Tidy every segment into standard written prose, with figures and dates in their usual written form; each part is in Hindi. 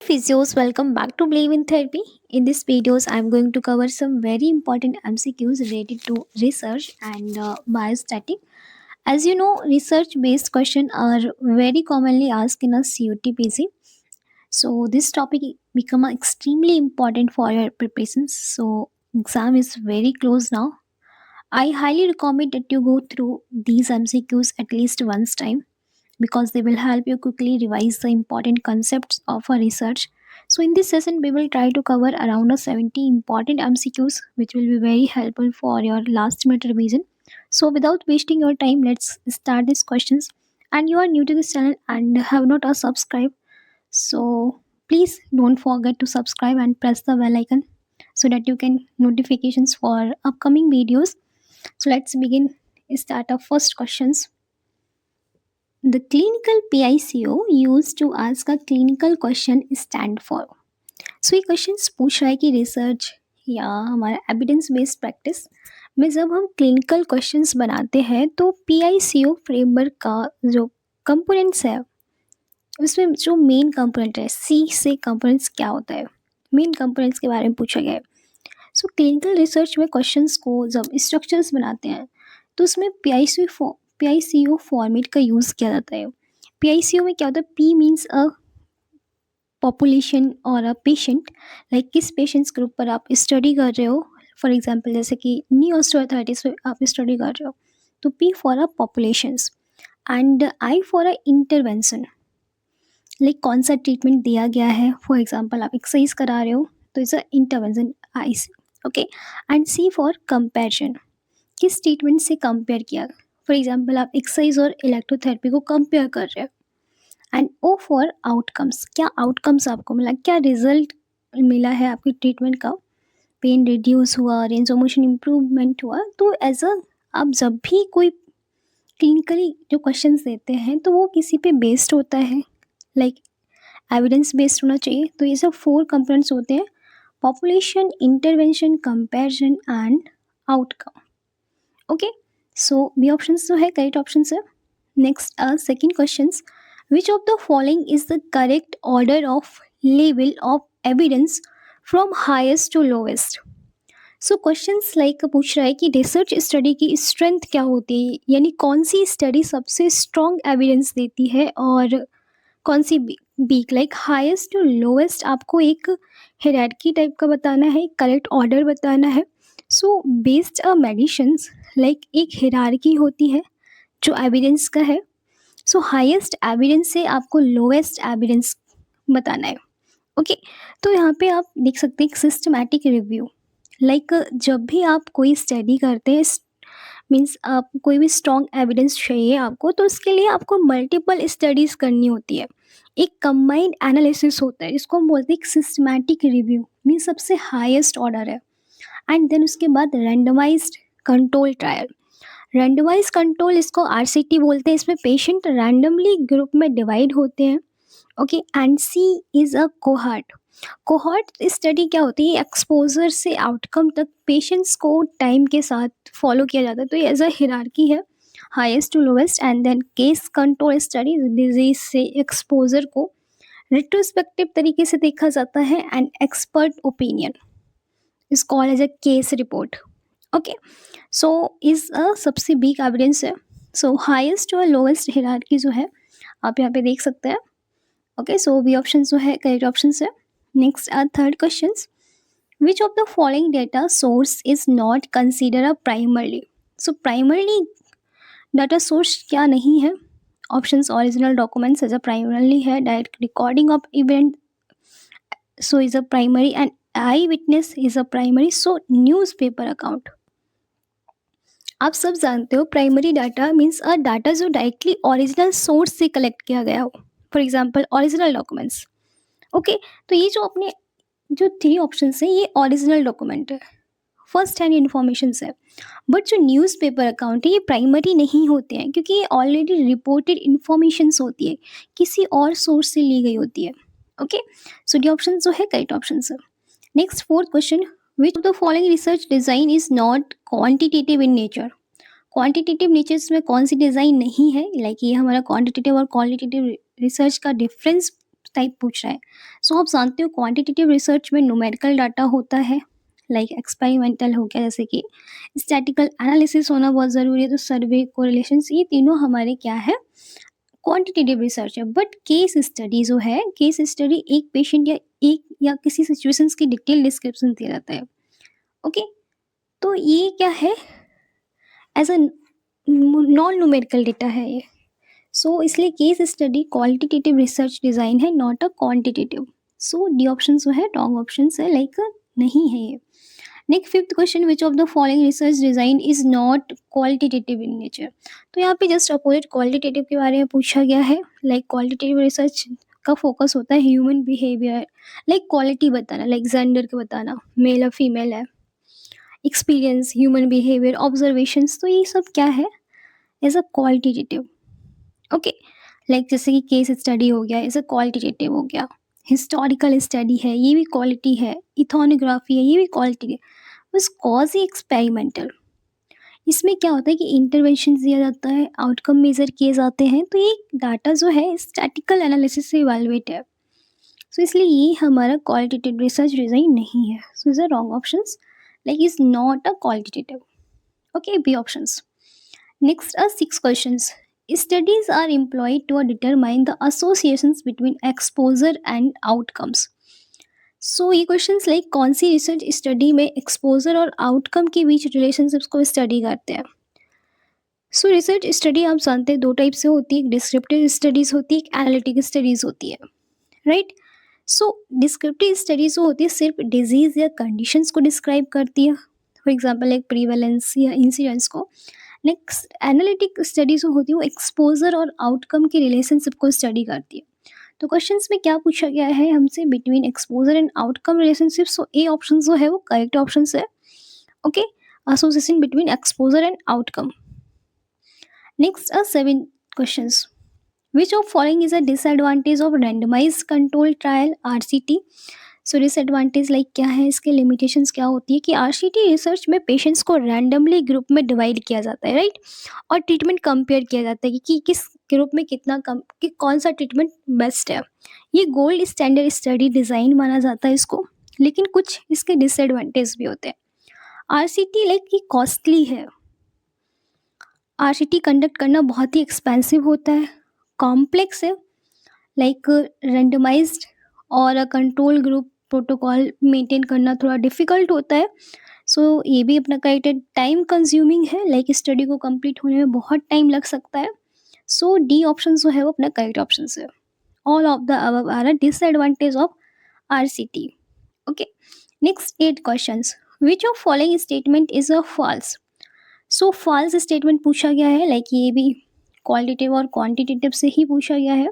physios, welcome back to Believe in Therapy. In this videos, I'm going to cover some very important MCQs related to research and biostatic. As you know, research-based questions are very commonly asked in a CUTPC. So this topic become extremely important for your preparations. So exam is very close now. I highly recommend that you go through these MCQs at least once time because they will help you quickly revise the important concepts of a research. So in this session, we will try to cover around a 70 important MCQs, which will be very helpful for your last minute revision. So without wasting your time, let's start these questions. And you are new to this channel and have not subscribed, so please don't forget to subscribe and press the bell icon so that you can notifications for upcoming videos. So let's begin. Start our first questions. The clinical PICO used to ask a clinical question stand for. सो ये क्वेश्चन पूछ रहा है कि रिसर्च या हमारा एविडेंस बेस्ड प्रैक्टिस में जब हम क्लिनिकल क्वेश्चंस बनाते हैं तो PICO फ्रेमवर्क का जो कंपोनेंट्स है उसमें जो मेन कंपोनेंट है सी से कंपोनेंट्स क्या होता है, मेन कंपोनेंट्स के बारे में पूछा गया है. सो क्लिनिकल रिसर्च में क्वेश्चंस को जब स्ट्रक्चर्स बनाते हैं तो उसमें PICO फॉर्मेट का यूज़ किया जाता है. PICO में क्या होता है, P मीन्स अ पॉपुलेशन और अ पेशेंट, लाइक किस पेशेंट्स ग्रुप पर आप स्टडी कर रहे हो. फॉर एग्जांपल जैसे कि नी ऑस्टियोआर्थराइटिस पे आप स्टडी कर रहे हो तो P for a populations and I for a intervention, like कौन सा ट्रीटमेंट दिया गया है. फॉर एग्जांपल आप एक्सरसाइज करा रहे हो तो it's a intervention I see. Okay. And C for comparison, किस ट्रीटमेंट से कंपेयर किया. फॉर एग्जांपल आप एक्सरसाइज और इलेक्ट्रोथेरेपी को कंपेयर कर रहे हो. एंड O फॉर आउटकम्स, क्या आउटकम्स आपको मिला, क्या रिजल्ट मिला है आपकी ट्रीटमेंट का. पेन रिड्यूस हुआ, रेंज ऑफ मोशन इम्प्रूवमेंट हुआ. तो एज अ आप जब भी कोई क्लिनिकली जो क्वेश्चंस देते हैं तो वो किसी पे बेस्ड होता है, लाइक एविडेंस बेस्ड होना चाहिए. तो ये सब 4 कंपोनेंट्स होते हैं: population, intervention, comparison and outcome. Okay. So B option जो है करेक्ट ऑप्शन है. Next second question, which of the following is the correct order of level of evidence from highest to lowest. So questions like पूछ रहा है कि रिसर्च स्टडी की स्ट्रेंथ क्या होती है, यानी कौन सी स्टडी सबसे स्ट्रॉन्ग एविडेंस देती है और कौन सी weak. Like highest to lowest आपको एक हायरार्की टाइप का बताना है, करेक्ट ऑर्डर बताना है. सो बेस्ड अ मेडिसिन्स, लाइक एक हायरार्की होती है जो एविडेंस का है. सो हाईएस्ट एविडेंस से आपको लोवेस्ट एविडेंस बताना है. ओके. तो यहाँ पे आप देख सकते हैं एक सिस्टमैटिक रिव्यू, लाइक जब भी आप कोई स्टडी करते हैं मीन्स आप कोई भी स्ट्रॉन्ग एविडेंस चाहिए आपको, तो उसके लिए आपको मल्टीपल स्टडीज़ करनी होती है. एक कंबाइंड एनालिसिस होता है जिसको हम बोलते हैं एक सिस्टमैटिक रिव्यू, मीन्स सबसे हाईएस्ट ऑर्डर है. एंड देन उसके बाद randomized control trial. Randomize control इसको RCT बोलते हैं. इसमें पेशेंट रैंडमली ग्रुप में डिवाइड होते हैं. Okay. And C is a cohort. Cohort study क्या होती है, एक्सपोजर से आउटकम तक पेशेंट्स को टाइम के साथ फॉलो किया जाता है. तो ये एज अ हिरार्की है, highest to lowest. And then case control study, disease से एक्सपोजर को रिट्रोस्पेक्टिव तरीके से देखा जाता है. And expert opinion is called as a case report. Okay. So is a सबसे बिग एविडेंस है. सो हाईएस्ट और लोवेस्ट हिरार्की जो है आप यहाँ पे देख सकते हैं. ओके. सो बी ऑप्शन जो है करेक्ट ऑप्शन है. Next third question, which of the following data source is not consider a primarily. So primarily data source क्या नहीं है. Options original documents as a primarily है, direct recording of event so is a primary, and eyewitness is a primary. So newspaper account. आप सब जानते हो primary data means a data जो डायरेक्टली ओरिजिनल सोर्स से कलेक्ट किया गया हो. For example original documents. Okay. तो ये जो अपने जो 3 ऑप्शन है ये ओरिजिनल डॉक्यूमेंट है, फर्स्ट हैंड इन्फॉर्मेशन है. बट जो न्यूज़पेपर अकाउंट है ये प्राइमरी नहीं होते हैं क्योंकि ये ऑलरेडी रिपोर्टेड इन्फॉर्मेशंस होती है, किसी और सोर्स से ली गई होती है. ओके. सो डी ऑप्शन जो है करेक्ट ऑप्शन है. Next fourth question, which of the following research design is not quantitative in nature. Quantitative natures में कौन सी डिज़ाइन नहीं है, लाइक ये हमारा क्वांटिटेटिव और क्वालिटेटिव रिसर्च का डिफरेंस टाइप पूछ रहा है। सो आप जानते हो क्वांटिटेटिव रिसर्च में न्यूमेरिकल डाटा होता है, लाइक एक्सपेरिमेंटल हो गया, जैसे कि स्टैटिकल एनालिसिस होना बहुत ज़रूरी है, तो सर्वे कोरिलेशंस ये तीनों हमारे क्या है, क्वांटिटेटिव रिसर्च है। बट केस स्टडी जो है, केस स्टडी एक पेशेंट या एक या किसी सिचुएशंस की डिटेल डिस्क्रिप्शन दिया जाता है। ओके, तो ये क्या है, as a non numerical data है ये। सो इसलिए case study qualitative research design है, not a quantitative. So D option जो है रॉन्ग ऑप्शन है, लाइक नहीं है ये। Next fifth question, which of the following research design is not qualitative in nature. तो यहाँ पे जस्ट अपोजिट क्वालिटेटिव के बारे में पूछा गया है। लाइक क्वालिटेटिव रिसर्च का फोकस होता है ह्यूमन बिहेवियर, लाइक क्वालिटी बताना, लाइक जेंडर के बताना, मेल है फीमेल है, एक्सपीरियंस, ह्यूमन बिहेवियर, ऑब्जर्वेशंस, तो ये सब क्या है, as a qualitative. Okay, like जैसे कि केस स्टडी हो गया, एज अ क्वालिटेटिव हो गया। हिस्टोरिकल स्टडी है, ये भी क्वालिटी है। इथोनोग्राफी है, ये भी क्वालिटी है। बस कॉज ही एक्सपेरिमेंटल, इसमें क्या होता है कि इंटरवेंशन दिया जाता है, आउटकम मेजर किए जाते हैं, तो ये डाटा जो है स्टैटिकल एनालिसिस से इवेलुएट है। सो इसलिए ये हमारा क्वालिटेटिव रिसर्च डिज़ाइन नहीं है। So is a wrong options, like is not a qualitative. Okay, B options. Next are six questions. Studies are employed to determine the associations between exposure and outcomes. सो ये क्वेश्चंस लाइक कौन सी रिसर्च स्टडी में एक्सपोजर और आउटकम के बीच रिलेशनशिप्स को स्टडी करते हैं। सो रिसर्च स्टडी आप जानते हैं दो टाइप से होती है, एक डिस्क्रिप्टिव स्टडीज होती है, एक एनालिटिक स्टडीज होती है, राइट। सो डिस्क्रिप्टिव स्टडीज जो होती है सिर्फ डिजीज या कंडीशंस को डिस्क्राइब करती है, फॉर एग्जांपल एक प्रीवेलेंस या इंसिडेंस को। नेक्स्ट एनालिटिक स्टडी जो होती है वो एक्सपोजर और आउटकम के रिलेशनशिप को स्टडी करती है। तो क्वेश्चंस में क्या पूछा गया है हमसे, between exposure and outcome relationship. So A option जो है वो करेक्ट ऑप्शन है। Okay, association between exposure and outcome. Next are 7 questions. Which of following is a disadvantage of randomized control trial RCT. So disadvantage like क्या है, इसके लिमिटेशंस क्या होती है कि आरसीटी रिसर्च में पेशेंट्स को रैंडमली ग्रुप में डिवाइड किया जाता है, राइट। और ट्रीटमेंट कंपेयर किया जाता है कि किस ग्रुप में कितना कम कि कौन सा ट्रीटमेंट बेस्ट है। ये गोल्ड स्टैंडर्ड स्टडी डिज़ाइन माना जाता है इसको, लेकिन कुछ इसके डिसएडवांटेज भी होते हैं। आरसीटी लाइक कि कॉस्टली है, आरसीटी कंडक्ट करना बहुत ही एक्सपेंसिव होता है, कॉम्प्लेक्स है, लाइक रेंडमाइज्ड और कंट्रोल ग्रुप प्रोटोकॉल मेंटेन करना थोड़ा डिफ़िकल्ट होता है। सो ये भी अपना करेक्ट है। टाइम कंज्यूमिंग है, लाइक स्टडी को कंप्लीट होने में बहुत टाइम लग सकता है। सो डी ऑप्शन जो है वो अपना करेक्ट ऑप्शन है। All of the above are a disadvantage of RCT. Okay, next 8 questions. Which of following statement is a false. So false statement पूछा गया है, लाइक ये भी क्वालिटेटिव और क्वांटिटेटिव से ही पूछा गया है।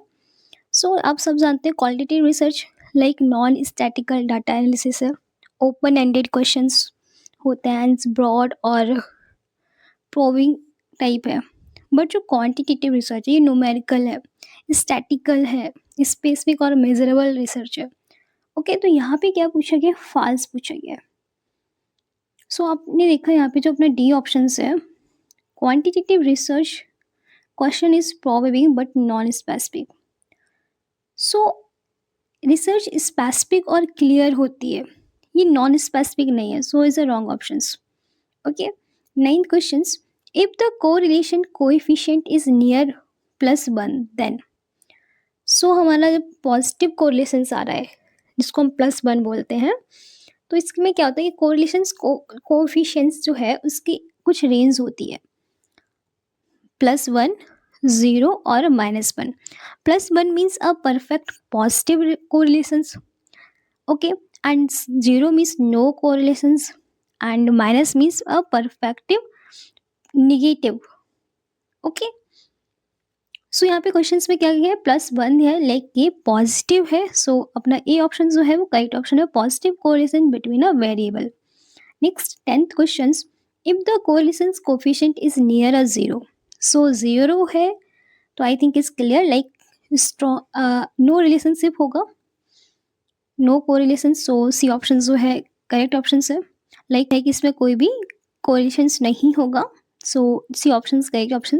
सो आप सब जानते हैं qualitative research like non statistical data analysis है, ओपन एंडेड क्वेश्चंस होते हैं, ब्रॉड और प्रोविंग टाइप है। बट जो क्वांटिटेटिव रिसर्च है ये न्यूमेरिकल है, स्टैटिकल है, स्पेसिफिक और मेजरेबल रिसर्च है। ओके, तो यहाँ पे क्या पूछा गया, फॉल्स पूछा गया है। सो आपने देखा यहाँ पे जो अपना डी ऑप्शन है, quantitative research question is probing but non specific. So research specific और क्लियर होती है, ये नॉन स्पेसिफिक नहीं है। So is a wrong options. Okay, 9th questions. If the correlation coefficient is near +1 then. So हमारा जब पॉजिटिव कोरिलेशंस आ रहा है जिसको हम +1 बोलते हैं, तो इसमें क्या होता है कि कोरिलेशंस कोएफिशिएंट्स जो है उसकी कुछ रेंज होती है, +1, 0 और -1। +1 means a perfect positive correlations, okay, and 0 means no correlations, and minus means a perfective negative। Okay, so यहाँ पे क्वेश्चंस में क्या है, +1 है, लाइक ये पॉजिटिव है। सो अपना ए ऑप्शन जो है वो करेक्ट ऑप्शन है, positive correlation between a variable. Next 10th questions. If the correlation coefficient is near a 0। So 0 है तो I think is clear, like no relationship होगा, no correlation. So C option जो है करेक्ट ऑप्शन है, लाइक इसमें कोई भी कोरिलेशंस नहीं होगा। So C option correct option.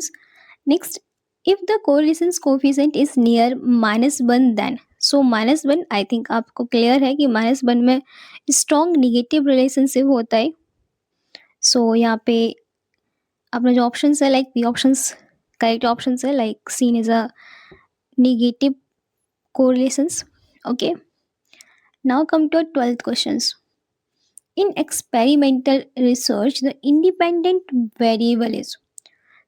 Next, if the correlation coefficient is near -1 then. So -1 I think आपको क्लियर है कि -1 में स्ट्रॉन्ग नेगेटिव रिलेशनशिप होता है। सो यहाँ पे अपना जो ऑप्शंस है like B options correct options है, like seen is a negative correlations. Okay, now come to 12th questions. In experimental research the independent variable is.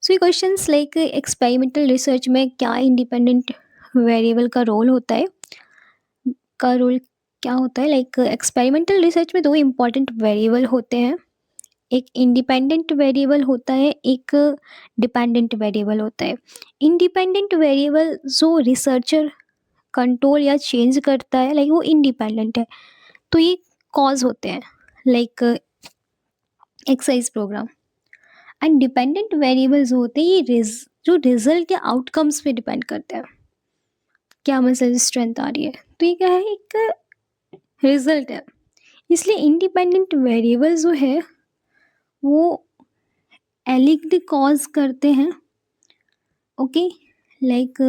So ये क्वेश्चंस लाइक एक्सपेरिमेंटल रिसर्च में क्या इंडिपेंडेंट वेरिएबल का रोल होता है, का रोल क्या होता है। लाइक एक्सपेरिमेंटल रिसर्च में दो इंपॉर्टेंट वेरिएबल होते हैं, एक इंडिपेंडेंट वेरिएबल होता है, एक डिपेंडेंट वेरिएबल होता है। इंडिपेंडेंट वेरिएबल जो रिसर्चर कंट्रोल या चेंज करता है लाइक वो इंडिपेंडेंट है, तो ये कॉज होते हैं like exercise program. And dependent variables होते हैं ये जो रिजल्ट या आउटकम्स पे डिपेंड करते हैं, क्या मसल स्ट्रेंथ आ रही है, तो ये क्या है, एक रिजल्ट है। इसलिए इंडिपेंडेंट वेरिएबल जो है वो एलिक्ड कॉज करते हैं। ओके, लाइक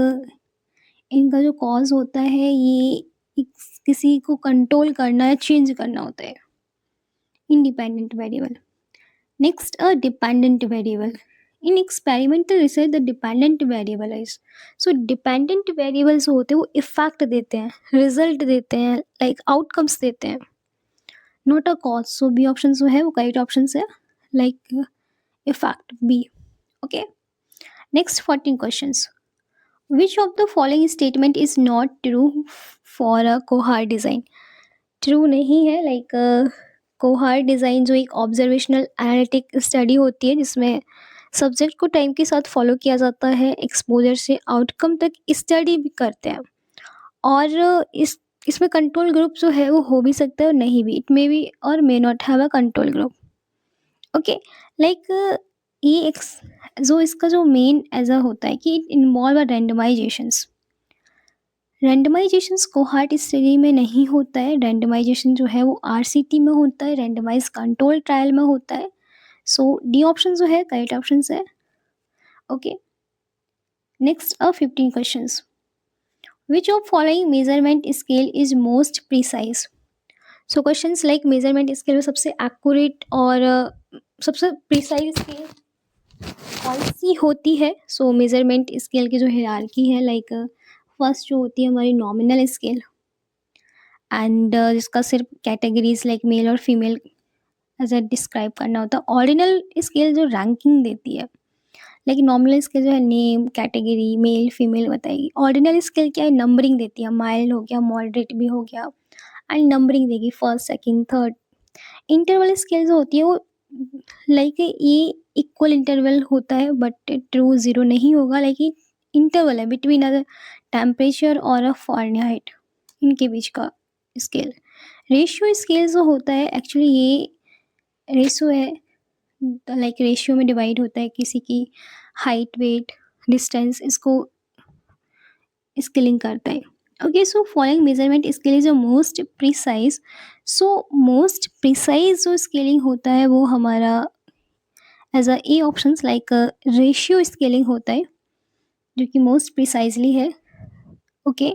इनका जो कॉज होता है ये किसी को कंट्रोल करना या चेंज करना होता है, independent variable. Next, a dependent variable. In experimental research the dependent variable is. So dependent variables होते हैं वो इफेक्ट देते हैं, रिजल्ट देते हैं, लाइक आउटकम्स देते हैं, not a cause. So B option जो है वो करेक्ट ऑप्शन है, like effect B. Okay, next 14 questions. Which of the following statement is not true for a cohort design? True नहीं है, लाइक कोहार्ट डिज़ाइन जो एक ऑब्जर्वेशनल एनालिटिक स्टडी होती है जिसमें सब्जेक्ट को टाइम के साथ फॉलो किया जाता है, एक्सपोजर से आउटकम तक स्टडी भी करते हैं। और इसमें कंट्रोल ग्रुप जो है वो हो भी सकता है और नहीं भी, इट मे बी और may not have a control group. Okay, like ये जो इसका जो मेन ऐसा होता है कि इट इन्वॉल्व रैंडमाइजेशंस। रैंडमाइजेशंस कोहार्ट स्टडी में नहीं होता है, रैंडमाइजेशन जो है वो आरसीटी में होता है, रैंडमाइज कंट्रोल ट्रायल में होता है। सो डी ऑप्शन जो है करेक्ट ऑप्शन है। Okay, next 15 questions. Which of following measurement scale is most precise. So questions like measurement scale में सबसे एक्यूरेट और सबसे प्रिसाइज स्केल कौन सी होती है। सो मेजरमेंट स्केल की जो हायरार्की है, लाइक फर्स्ट जो होती है हमारी नॉमिनल स्केल, एंड जिसका सिर्फ कैटेगरीज लाइक मेल और फीमेल ऐसा डिस्क्राइब करना होता है। ऑर्डिनल स्केल जो रैंकिंग देती है, लेकिन नॉमिनल स्केल जो है नेम कैटेगरी मेल फीमेल बताएगी। ऑर्डिनल स्केल क्या है, नंबरिंग देती है, माइल्ड हो गया, मॉडरेट भी हो गया, एंड नंबरिंग देगी first second third. Interval scale जो होती है वो लाइक ये इक्वल इंटरवल होता है बट ट्रू ज़ीरो नहीं होगा, लाइक इंटरवल है बिटवीन अ टेम्परेचर और अ फ़ारेनहाइट, इनके बीच का स्केल। रेशियो स्केल जो होता है एक्चुअली ये रेशियो है, लाइक रेशियो में डिवाइड होता है किसी की हाइट वेट डिस्टेंस, इसको स्केलिंग करता है। Okay, so following measurement scale is a most precise. So most precise जो स्केलिंग होता है वो हमारा as a A option like ratio scaling होता है जो कि मोस्ट प्रिसाइजली है। Okay,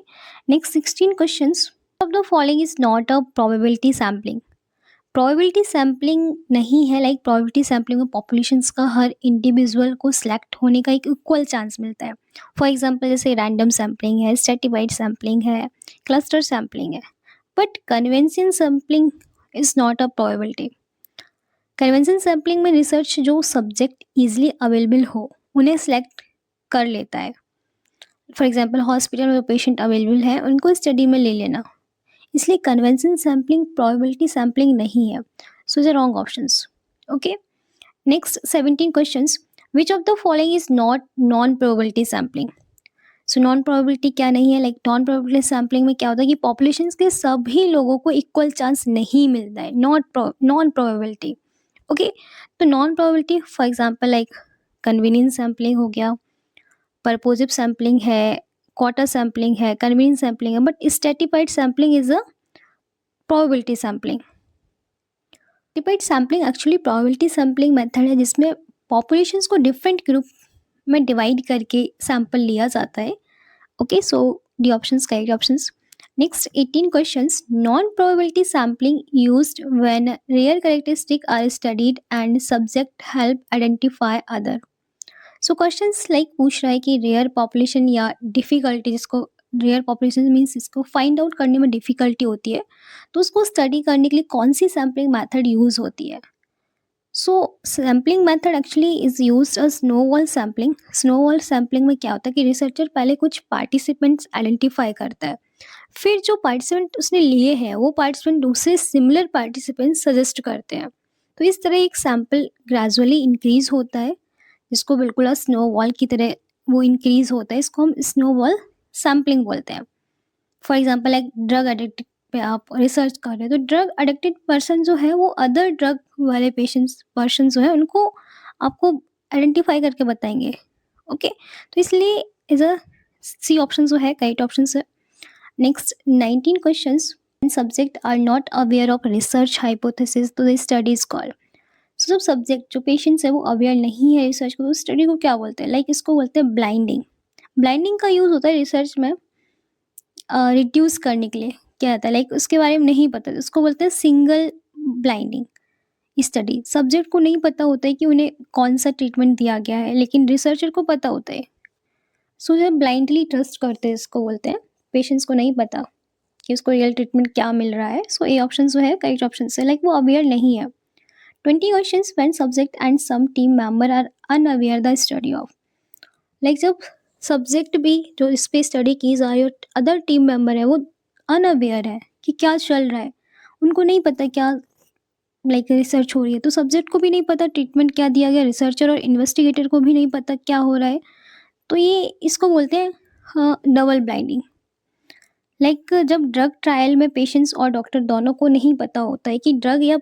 next 16 questions. Of the following is not a probability sampling. Probability sampling नहीं है, लाइक प्रोबेबिलिटी सैम्पलिंग में पॉपुलेशंस का हर इंडिविजुअल को सिलेक्ट होने का एक इक्वल चांस मिलता है। फॉर एग्जांपल जैसे रैंडम सैम्पलिंग है, स्ट्रेटिफाइड सैम्पलिंग है, क्लस्टर सैम्पलिंग है। But convention sampling is not a probability. Convention sampling में रिसर्च जो सब्जेक्ट ईजिली अवेलेबल हो उन्हें सेलेक्ट कर लेता है। फॉर एग्जांपल हॉस्पिटल में जो पेशेंट अवेलेबल है उनको स्टडी में ले लेना, इसलिए कन्वेंशन सैम्पलिंग प्रोबेबिलिटी सैम्पलिंग नहीं है। So the wrong options. Okay, next 17 questions. Which of the following is not non probability sampling. So non probability क्या नहीं है, लाइक नॉन प्रोबेबिलिटी सैम्पलिंग में क्या होता है कि पॉपुलेशन के सभी लोगों को इक्वल चांस नहीं मिलता है, नॉन प्रोबेबिलिटी। ओके, तो non probability for example like convenience sampling हो गया, परपोजिव सैम्पलिंग है, क्वार्टर सैम्पलिंग है, कन्वीनियंस सैम्पलिंग है, but stratified sampling is a probability sampling. Stratified sampling actually probability sampling method है जिसमें पॉपुलेशंस को डिफरेंट ग्रुप में डिवाइड करके सैंपल लिया जाता है। Okay, so D options correct options. Next 18 questions. Non-probability sampling used when rare characteristics are studied and subject help identify other. So questions like पूछ रहा है कि रेयर पॉपुलेशन या डिफ़िकल्टी, जिसको रेयर पॉपुलेशन मीन्स इसको फाइंड आउट करने में डिफ़िकल्टी होती है, तो उसको स्टडी करने के लिए कौन सी सैम्पलिंग मेथड यूज़ होती है। So sampling method actually is used a snowball sampling. Snowball sampling में क्या होता है कि रिसर्चर पहले कुछ पार्टिसिपेंट्स आइडेंटिफाई करता है, फिर जो पार्टिसिपेंट उसने लिए हैं वो पार्टिसिपेंट दूसरे सिमिलर पार्टिसिपेंट सजेस्ट करते हैं। तो इस तरह एक सैम्पल ग्रेजुअली इंक्रीज होता है, जिसको बिल्कुल स्नोबॉल की तरह वो इंक्रीज होता है, इसको हम स्नोबॉल सैम्पलिंग बोलते हैं। फॉर एग्जांपल एक ड्रग एडिक्ट पे आप रिसर्च कर रहे हो, तो ड्रग एडिक्टेड पर्सन जो है वो अदर ड्रग वाले पेशेंट्स पर्सन जो है उनको आपको आइडेंटिफाई करके बताएंगे। ओके, तो इसलिए इज अ सी ऑप्शन जो है करेक्ट ऑप्शन है। Next 19 questions. Subject are not aware of research hypothesis तो the study is called. So जब सब्जेक्ट जो पेशेंट्स है वो अवेयर नहीं है रिसर्च को, तो स्टडी को क्या बोलते हैं, लाइक इसको बोलते हैं ब्लाइंडिंग। ब्लाइंडिंग का यूज़ होता है रिसर्च में रिड्यूस करने के लिए। क्या होता है, लाइक उसके बारे में नहीं पता, उसको बोलते हैं सिंगल ब्लाइंडिंग स्टडी। सब्जेक्ट को नहीं पता होता है कि उन्हें कौन सा ट्रीटमेंट दिया गया है, लेकिन रिसर्चर को पता होता है। सो जब ब्लाइंडली ट्रस्ट करते हैं इसको बोलते हैं। पेशेंट्स को नहीं पता कि उसको रियल ट्रीटमेंट क्या मिल रहा है। सो ये ऑप्शन जो है करेक्ट ऑप्शन है, लाइक वो अवेयर नहीं है। 20 questions when subject and some team member are unaware the study of। Like जब सब्जेक्ट भी जो इस पे स्टडी की जा रही है और अदर टीम मेंबर है वो अनअवेयर है कि क्या चल रहा है, उनको नहीं पता क्या लाइक रिसर्च हो रही है, तो सब्जेक्ट को भी नहीं पता ट्रीटमेंट क्या दिया गया, रिसर्चर और इन्वेस्टिगेटर को भी नहीं पता क्या हो रहा है। तो ये इसको बोलते हैं डबल ब्लाइंडिंग। लाइक जब ड्रग ट्रायल में पेशेंट्स और डॉक्टर दोनों को नहीं पता होता है कि ड्रग या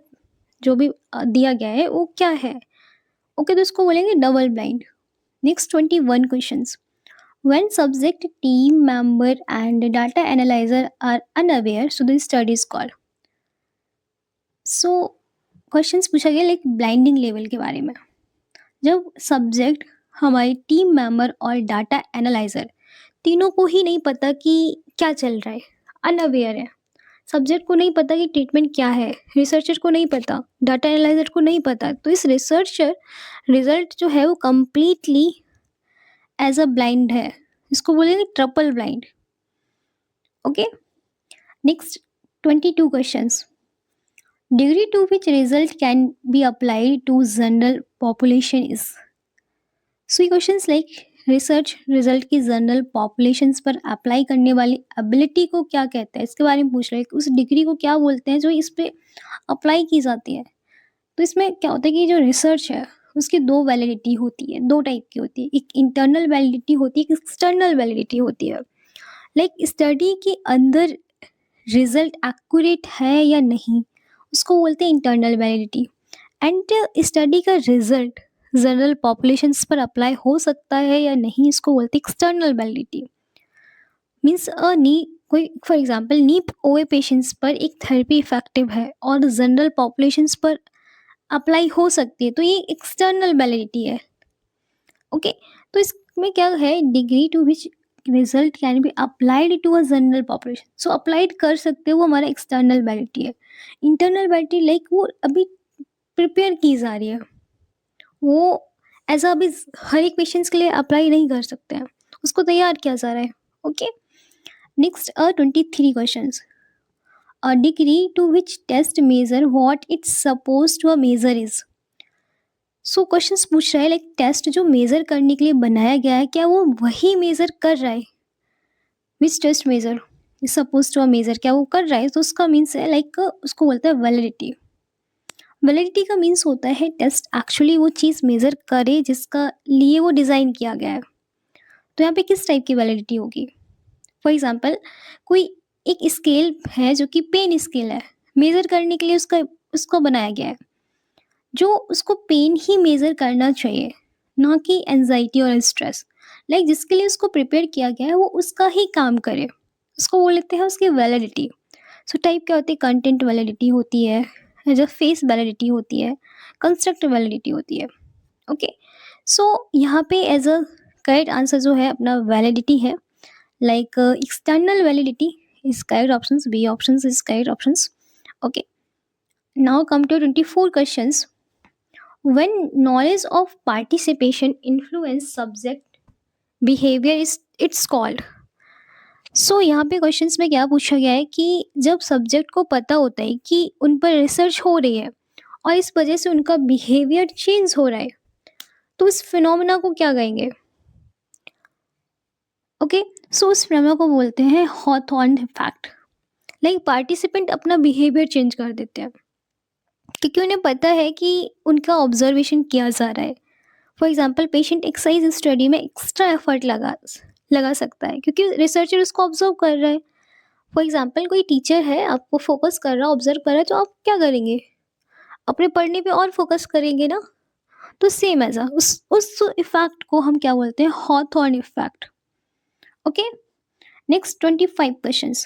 जो भी दिया गया है वो क्या है। ओके, तो इसको बोलेंगे double blind. Next 21 questions. When subject team member and data analyser are unaware so the study is called. So questions पूछा गया लाइक ब्लाइंडिंग लेवल के बारे में। जब सब्जेक्ट, हमारी टीम मेंबर और डाटा एनालाइजर तीनों को ही नहीं पता कि क्या चल रहा है, अनअवेयर है। सब्जेक्ट को नहीं पता कि ट्रीटमेंट क्या है, रिसर्चर को नहीं पता, डाटा एनालाइजर को नहीं पता, तो इस रिसर्चर रिजल्ट जो है वो कंप्लीटली एज अ ब्लाइंड है। इसको बोलेंगे triple blind. Okay, next 22 questions. Degree to which result can be applied to general population is. So ये क्वेश्चंस लाइक रिसर्च रिजल्ट की जनरल पॉपुलेशंस पर अप्लाई करने वाली एबिलिटी को क्या कहते हैं, इसके बारे में पूछ रहे हैं। उस डिग्री को क्या बोलते हैं जो इस पे अप्लाई की जाती है। तो इसमें क्या होता है कि जो रिसर्च है उसकी दो वैलिडिटी होती है, दो टाइप की होती है। एक इंटरनल वैलिडिटी होती है, एक एक्सटर्नल वैलिडिटी होती है। लाइक स्टडी के अंदर रिजल्ट एक्यूरेट है या नहीं, उसको बोलते हैं इंटरनल वैलिडिटी। एंड स्टडी का रिजल्ट जनरल पॉपुलेशंस पर अप्लाई हो सकता है या नहीं, इसको बोलते हैं एक्सटर्नल वैलिडिटी। मीन्स नी कोई फॉर एग्जांपल नीप ओए पेशेंट्स पर एक थेरेपी इफेक्टिव है और जनरल पॉपुलेशंस पर अप्लाई हो सकती है, तो ये एक्सटर्नल वैलिडिटी है। ओके, तो इसमें क्या है, degree to which result can be applied to a general population. So applied कर सकते हो, वो हमारा एक्सटर्नल वैलिडिटी है। इंटरनल वैलिडिटी लाइक वो अभी प्रिपेयर की जा रही है, वो एज अभी हर एक पेशेंट्स के लिए अप्लाई नहीं कर सकते हैं, उसको तैयार किया जा रहा है। Okay, next 23 question. A degree to which test measure what it's suppose to a measure is. So questions पूछ रहा है लाइक टेस्ट जो मेजर करने के लिए बनाया गया है क्या वो वही मेजर कर रहा है। Which test measure is suppose to a measure, क्या वो कर रहा है, तो उसका मीन्स है लाइक उसको बोलते हैं वैलिडिटी। वैलिडिटी का मीन्स होता है टेस्ट एक्चुअली वो चीज़ मेजर करे जिसका लिए वो डिज़ाइन किया गया है। तो यहाँ पे किस टाइप की वैलिडिटी होगी। फॉर एग्जाम्पल कोई एक स्केल है जो कि पेन स्केल है, मेजर करने के लिए उसका उसको बनाया गया है, जो उसको पेन ही मेज़र करना चाहिए, ना कि एंजाइटी और स्ट्रेस। लाइक जिसके लिए उसको प्रिपेयर किया गया है वो उसका ही काम करे, उसको बोल लेते हैं उसकी वैलिडिटी। सो टाइप क्या होती है, कंटेंट वैलिडिटी होती है, जो फेस वैलिडिटी होती है, कंस्ट्रक्ट वैलिडिटी होती है। ओके, सो यहाँ पे एज अ करेक्ट आंसर जो है अपना वैलिडिटी है। Like external validity is correct options, B options is correct options. Okay, now come to 24 questions. When knowledge of participation influence subject behavior is it's called. सो यहाँ पे क्वेश्चंस में क्या पूछा गया है कि जब सब्जेक्ट को पता होता है कि उन पर रिसर्च हो रही है और इस वजह से उनका बिहेवियर चेंज हो रहा है, तो इस फिनोमेना को क्या कहेंगे? ओके, सो उस फिनोमेना को बोलते हैं हॉथॉर्न इफेक्ट। लाइक पार्टिसिपेंट अपना बिहेवियर चेंज कर देते हैं क्योंकि उन्हें पता है कि उनका ऑब्जर्वेशन किया जा रहा है। For example patient exercise study में एक्स्ट्रा एफर्ट लगा लगा सकता है क्योंकि रिसर्चर उसको ऑब्जर्व कर रहा है। फॉर एग्जाम्पल कोई टीचर है, आपको फोकस कर रहा है, ऑब्जर्व कर रहा है, तो आप क्या करेंगे? अपने पढ़ने पे और फोकस करेंगे ना। तो सेम ऐसा उस इफेक्ट को हम क्या बोलते हैं? Hawthorne effect. Okay, next 25 questions.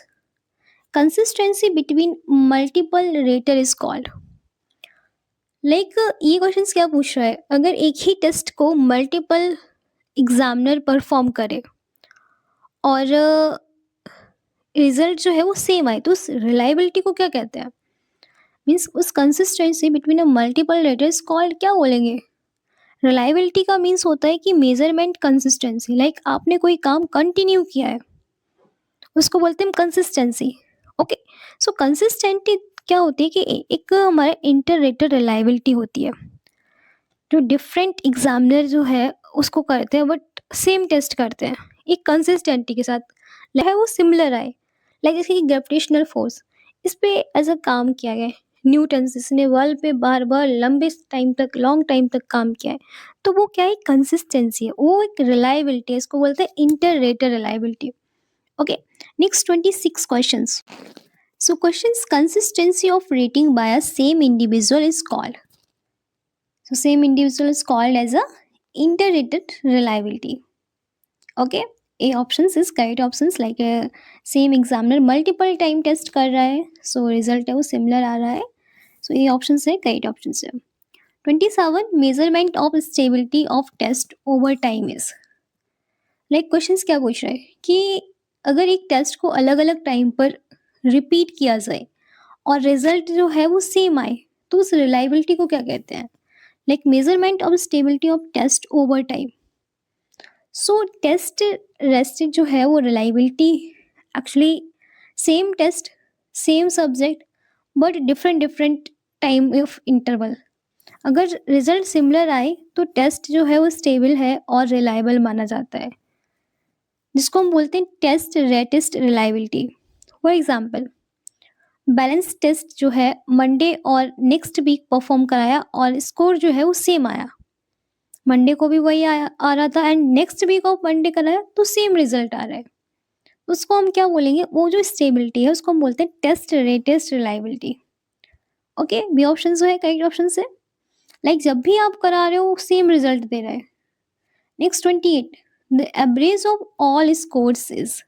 Consistency between multiple rater is called. Like ये क्वेश्चंस क्या पूछ रहा है? अगर एक ही टेस्ट को मल्टीपल एग्जामिनर परफॉर्म करे और रिजल्ट जो है वो सेम आए, तो उस रिलायबिलिटी को क्या कहते हैं? मीन्स उस consistency between a multiple raters called क्या बोलेंगे? रिलायबिलिटी का मीन्स होता है कि मेजरमेंट कंसिस्टेंसी, लाइक आपने कोई काम कंटिन्यू किया है उसको बोलते हैं कंसिस्टेंसी। ओके, सो कंसिस्टेंटी क्या होती है कि एक हमारा इंटर रेटर रिलायबिलिटी होती है जो डिफरेंट एग्जामिनर जो है उसको करते हैं बट सेम टेस्ट करते हैं एक कंसिस्टेंटी के साथ, है वो सिमिलर आए। लाइक जैसे कि ग्रेविटेशनल फोर्स, इस पे एज अ काम किया गया है न्यूटन, जिसने वर्ल्ड पे बार बार लंबे टाइम तक लॉन्ग टाइम तक काम किया है, तो वो क्या है? कंसिस्टेंसी है, वो एक रिलायबिलिटी है, इसको बोलते हैं inter rater reliability. Okay, next 26 questions. So questions, consistency of rating by a same individual is called. So same individual is called as a inter-rated reliability. Okay, A options is correct options, like same examiner multiple time test कर रहा है, so result है वो similar आ रहा है, so A options है correct options है। 27 measurement of stability of test over time is। like questions क्या पूछ रहा है कि अगर एक टेस्ट को अलग अलग टाइम पर रिपीट किया जाए और रिजल्ट जो है वो सेम आए, तो उस रिलायबिलिटी को क्या कहते हैं? like measurement of stability of test over time। so test rested जो है वो reliability actually same test same subject but different time of interval। अगर रिजल्ट सिमिलर आए तो टेस्ट जो है वो स्टेबल है और रिलायबल माना जाता है, जिसको हम बोलते हैं test retest reliability. For example balance test जो है मंडे और नेक्स्ट वीक परफॉर्म कराया और स्कोर जो है वो सेम आया, मंडे को भी वही आ रहा था and next week of Monday कराया तो सेम रिजल्ट आ रहा है, उसको हम क्या बोलेंगे? वो जो स्टेबिलिटी है उसको हम बोलते हैं test retest reliability. Okay, B option जो है करेक्ट ऑप्शन है। लाइक जब भी आप करा रहे हो सेम रिजल्ट दे रहा है। Next 28, the average of all scores is.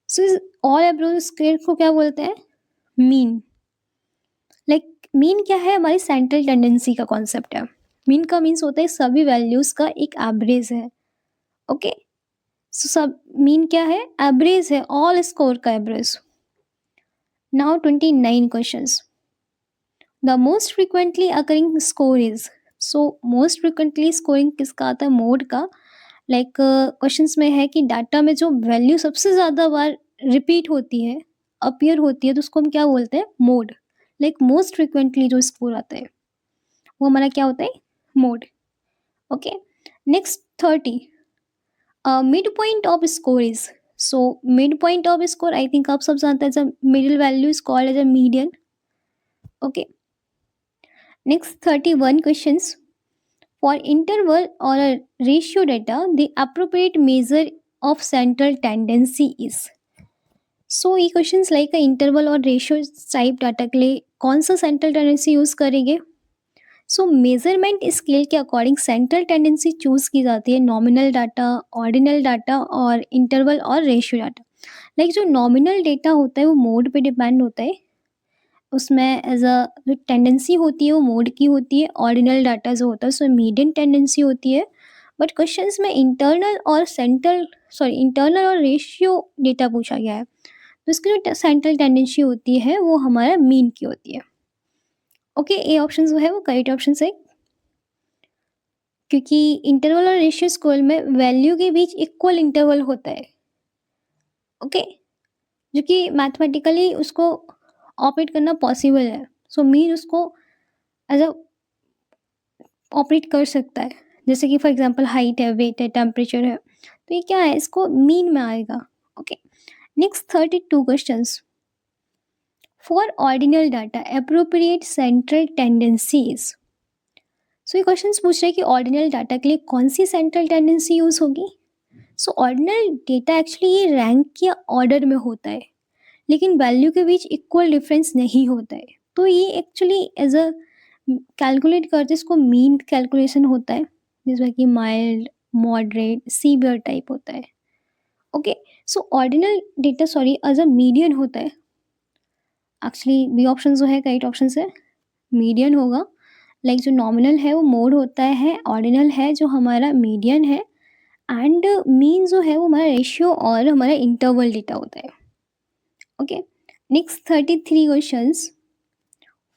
So all average score को क्या बोलते हैं? मीन। लाइक मीन क्या है? हमारी सेंट्रल टेंडेंसी का कॉन्सेप्ट है। मीन का मीन्स होता है सभी वैल्यूज का एक एवरेज है। ओके, सो सब मीन क्या है? एवरेज है, ऑल स्कोर का average. Now 29 questions. The most frequently occurring score is. So most frequently scoring किसका आता है? मोड का। लाइक क्वेश्चंस में है कि डाटा में जो वैल्यू सबसे ज़्यादा बार रिपीट होती है, अपीयर होती है, तो उसको हम क्या बोलते हैं? मोड। लाइक मोस्ट फ्रीक्वेंटली जो स्कोर आता है वो हमारा क्या होता है? Mode. Okay, next 30, mid point of score is. So mid point of score I think आप सब जानते हैं, middle value is called as a median. Okay, next 31 questions. For interval और ratio data the appropriate measure of central tendency is. So ये क्वेश्चंस लाइक इंटरवल और रेशियो टाइप डाटा के लिए कौन सा सेंट्रल टेंडेंसी यूज करेंगे? सो मेजरमेंट स्केल के अकॉर्डिंग सेंट्रल टेंडेंसी चूज की जाती है नॉमिनल डाटा, ऑर्डिनल डाटा और इंटरवल और रेशियो डाटा। लाइक जो नॉमिनल डेटा होता है वो मोड पे डिपेंड होता है, उसमें एज अ जो टेंडेंसी होती है वो मोड की होती है। ऑर्डिनल डाटा जो होता है उसमें मीडियन टेंडेंसी होती है। बट क्वेश्चंस में इंटरनल और रेशियो डेटा पूछा गया है, तो इसकी जो सेंट्रल टेंडेंसी होती है वो हमारा मीन की होती है। ओके, ए ऑप्शन जो है वो करेक्ट ऑप्शन है, क्योंकि इंटरवल और रेशियो स्केल में वैल्यू के बीच इक्वल इंटरवल होता है। ओके, जो कि मैथमेटिकली उसको ऑपरेट करना पॉसिबल है। सो मीन उसको एज अ ऑपरेट कर सकता है। जैसे कि फॉर एग्जांपल हाइट है, वेट है, टेम्परेचर है, तो ये क्या है, इसको मीन में आएगा। Okay, next 32 questions. For ordinal data appropriate central tendencies. So ये क्वेश्चन पूछ रहे हैं कि ऑर्डिनल डाटा के लिए कौन सी सेंट्रल टेंडेंसी यूज होगी। सो ऑर्डिनल डेटा एक्चुअली ये रैंक या ऑर्डर में होता है, लेकिन वैल्यू के बीच इक्वल डिफरेंस नहीं होता है। तो ये एक्चुअली एज अ कैलकुलेट करते इसको मीन कैलकुलेशन होता है, जिसमें कि माइल्ड, मॉडरेट, सीवियर टाइप होता है। Okay, so ordinal data sorry as a median होता है। एक्चुअली बी ऑप्शन जो है करेक्ट ऑप्शन है, मीडियन होगा। लाइक जो नॉमिनल है वो मोड होता है, ऑर्डिनल है जो हमारा मीडियन है, एंड मीन जो है वो हमारा रेशियो और हमारा इंटरवल डेटा होता है। Okay, next 33 questions.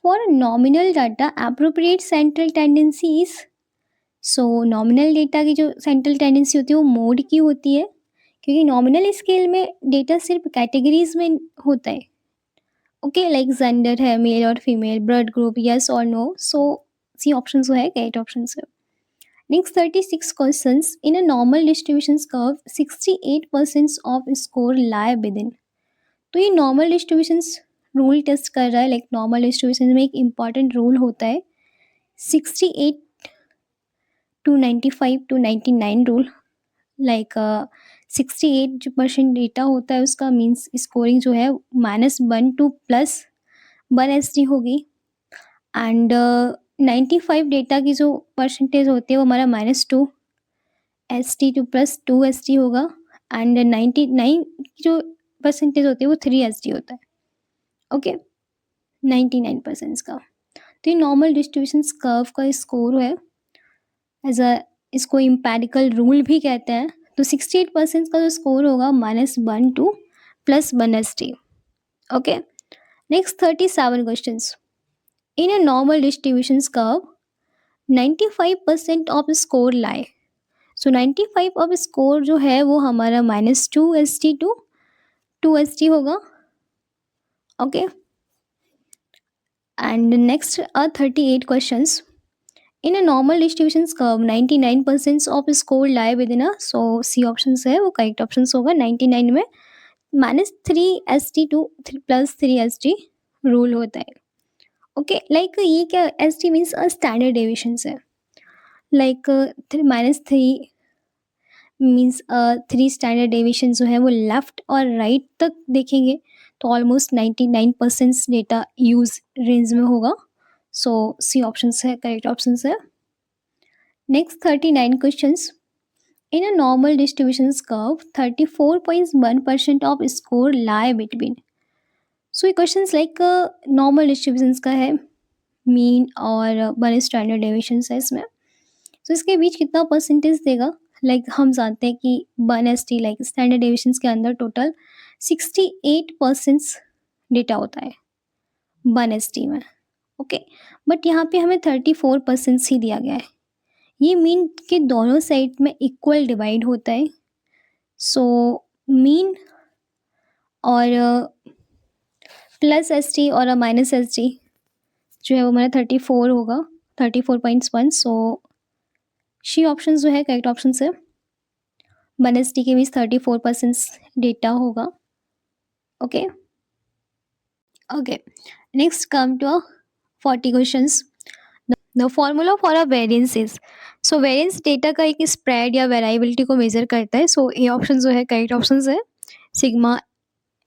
For nominal data appropriate central tendencies. So nominal data की जो सेंट्रल टेंडेंसी होती है वो मोड की होती है, क्योंकि नॉमिनल स्केल में डेटा सिर्फ कैटेगरीज में होता है। ओके, लाइक जेंडर है, मेल और फीमेल, ब्लड ग्रुप, यस और नो। सो सी ऑप्शन जो है करेक्ट ऑप्शन है। Next 36 questions. In a normal distribution curve 68% of score lie with in. तो ये नॉर्मल डिस्ट्रीब्यूशन रूल टेस्ट कर रहा है। लाइक नॉर्मल डिस्ट्रीब्यूशन में एक इंपॉर्टेंट रूल होता है 68 टू 95 टू 99 रूल। लाइक 68 जो परसेंट डेटा होता है उसका मीन्स स्कोरिंग जो है -1 टू +1 SD होगी, एंड 95 डेटा की जो परसेंटेज होती है वो हमारा -2 SD टू +2 SD होगा, एंड 99 की जो परसेंटेज होती है वो 3 SD होता है। ओके, 99% का। तो ये नॉर्मल डिस्ट्रीब्यूशन कर्व का स्कोर है, एज अ इसको इम्पेरिकल रूल भी कहते हैं। तो 68% का जो स्कोर होगा -1 to +1 SD। Okay, next 37 question. In a normal distribution curve 95% of score lie. So 95 of score जो है वो हमारा -2 SD टू 2 SD होगा। Okay, and next 38 questions. In a normal distribution curve 99% of score lie within a. So C option है वो करेक्ट ऑप्शन होगा। 99 में -3 SD टू +3 SD रूल होता है। ओके, लाइक ये क्या, SD मीन्स स्टैंडर्ड डेविएशन है। लाइक -3 मीन्स 3 स्टैंडर्ड डेविएशन जो है वो लेफ्ट और राइट तक देखेंगे तो ऑलमोस्ट 99% डेटा यूज रेंज में होगा। सो सी ऑप्शन है करेक्ट ऑप्शन है। Next 39 questions. In a normal distribution curve 34.1% of score lie between. So ये क्वेश्चन लाइक नॉर्मल डिस्ट्रीब्यूशन का है, मीन और वन स्टैंडर्ड डेविएशन है इसमें। सो इसके बीच कितना परसेंटेज देगा। लाइक हम जानते हैं कि 1 SD लाइक स्टैंडर्ड डेविएशन के अंदर टोटल 68% डेटा होता है 1 SD में। ओके, बट यहाँ पे हमें 34% ही दिया गया है। ये मीन के दोनों साइड में इक्वल डिवाइड होता है। सो मीन और +SD और -SD जो है वो हमारा 34 होगा, 34.1। सो शी ऑप्शन जो है करेक्ट ऑप्शन है। 1 SD के बीच 34% डेटा होगा। Okay, okay, next come to 40 questions. The formula for a variance is. So variance data का एक स्प्रेड या वेरिएबिलिटी को मेजर करता है। सो ये ऑप्शन जो है करेक्ट ऑप्शन है, sigma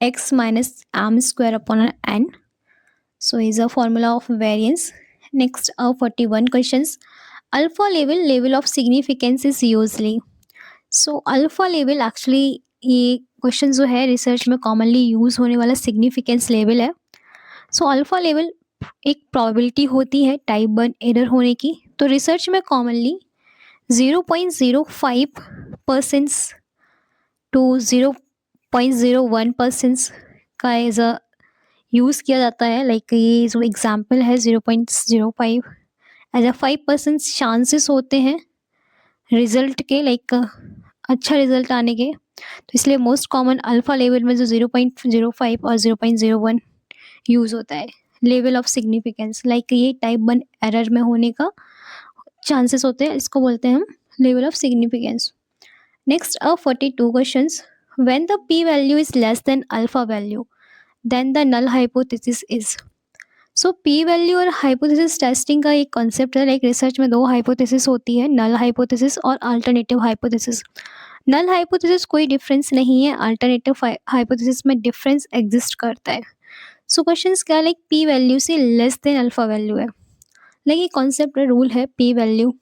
x minus m square upon n. So is a formula of variance. Next 41 questions. Alpha level of significance is usually. So alpha level actually ये क्वेश्चन जो है रिसर्च में कॉमनली यूज होने वाला सिग्निफिकेंस लेवल है। सो अल्फा लेवल एक प्रोबेबिलिटी होती है टाइप 1 एरर होने की। तो रिसर्च में कॉमनली 0.05% टू 0.01% का एज अ यूज़ किया जाता है। लाइक ये जो एग्जांपल है 0.05 एज अ 5% चांसेस होते हैं रिजल्ट के, लाइक अच्छा रिजल्ट आने के। तो इसलिए मोस्ट कॉमन अल्फा लेवल में जो 0.05 और 0.01 यूज़ होता है। लेवल ऑफ सिग्निफिकेंस, लाइक ये टाइप 1 एरर में होने का चांसेस होते हैं, इसको बोलते हैं हम level of significance. Next 42 questions, when the P value is less than alpha value then the null hypothesis is. So P value और हाइपोथेसिस टेस्टिंग का एक कॉन्सेप्ट है। लाइक रिसर्च में दो हाइपोथेसिस होती है, नल हाइपोथेसिस और अल्टरनेटिव हाइपोथेसिस। नल हाइपोथेसिस कोई डिफरेंस नहीं है, अल्टरनेटिव हाइपोथेसिस में डिफरेंस एग्जिस्ट करता है। सो क्वेश्चंस क्या, लाइक पी वैल्यू से लेस देन अल्फा वैल्यू है। लाइक ये कॉन्सेप्ट रूल है, P value